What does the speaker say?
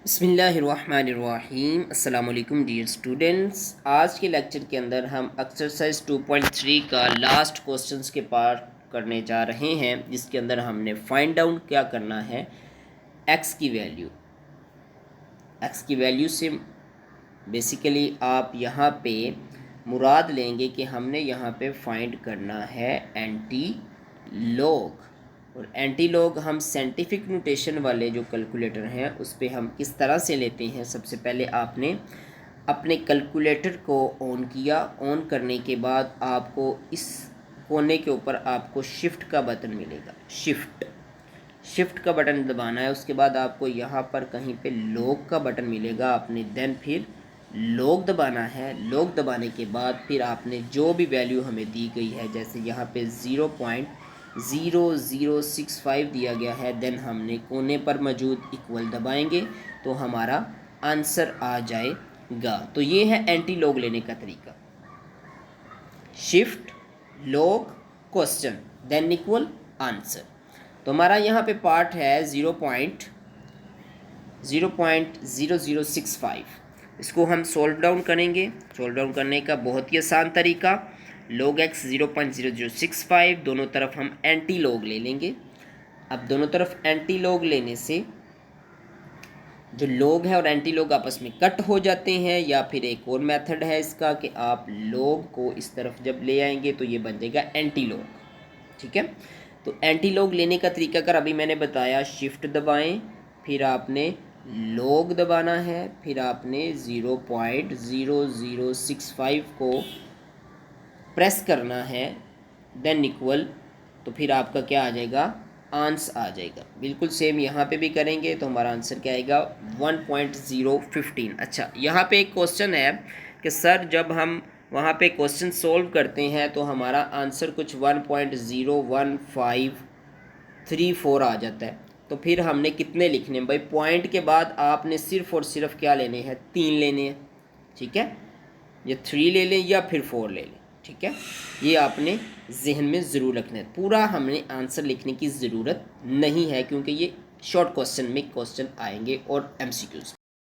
बिस्मिल्लाहिर्रहमानिर्रहीम अस्सलाम वालेकुम डियर स्टूडेंट्स। आज के लेक्चर के अंदर हम एक्सरसाइज 2.3 का लास्ट क्वेश्चंस के पार्ट करने जा रहे हैं, जिसके अंदर हमने फाइंड आउट क्या करना है एक्स की वैल्यू से बेसिकली आप यहाँ पे मुराद लेंगे कि हमने यहाँ पे फाइंड करना है एंटी लॉग। और एंटी लॉग हम साइंटिफिक नोटेशन वाले जो कैलकुलेटर हैं उस पर हम किस तरह से लेते हैं। सबसे पहले आपने अपने कैलकुलेटर को ऑन किया। ऑन करने के बाद आपको इस कोने के ऊपर आपको शिफ्ट का बटन मिलेगा। शिफ्ट का बटन दबाना है। उसके बाद आपको यहाँ पर कहीं पे लॉग का बटन मिलेगा, आपने देन फिर लॉग दबाना है। लॉग दबाने के बाद फिर आपने जो भी वैल्यू हमें दी गई है, जैसे यहाँ पे 0.0065 दिया गया है, देन हमने कोने पर मौजूद इक्वल दबाएंगे तो हमारा आंसर आ जाएगा। तो ये है एंटी लॉग लेने का तरीका। Shift log question than equal answer. तो हमारा यहाँ पे पार्ट है 0.0065। इसको हम सोल्व डाउन करेंगे। सोल्व डाउन करने का बहुत ही आसान तरीका, log x 0.0065, दोनों तरफ हम एंटी लॉग ले लेंगे। अब दोनों तरफ एंटी लॉग लेने से जो लॉग है और एंटी लॉग आपस में कट हो जाते हैं। या फिर एक और मेथड है इसका कि आप लॉग को इस तरफ जब ले आएंगे तो ये बन जाएगा एंटी लॉग। ठीक है, तो एंटी लॉग लेने का तरीका कर अभी मैंने बताया। शिफ्ट दबाएं, फिर आपने लॉग दबाना है, फिर आपने 0.0065 को प्रेस करना है, देन इक्वल। तो फिर आपका क्या आ जाएगा, आंसर आ जाएगा। बिल्कुल सेम यहाँ पे भी करेंगे तो हमारा आंसर क्या आएगा 1.015। अच्छा, यहाँ पे एक क्वेश्चन है कि सर जब हम वहाँ पे क्वेश्चन सोल्व करते हैं तो हमारा आंसर कुछ 1.01534 आ जाता है। तो फिर हमने कितने लिखने हैं भाई? पॉइंट के बाद आपने सिर्फ और सिर्फ क्या लेने हैं, 3 लेने हैं। ठीक है, या 3 ले लें या फिर 4 ले लें। ठीक है, ये आपने जहन में ज़रूर रखना है। पूरा हमने आंसर लिखने की ज़रूरत नहीं है, क्योंकि ये शॉर्ट क्वेश्चन में क्वेश्चन आएंगे और MCQs।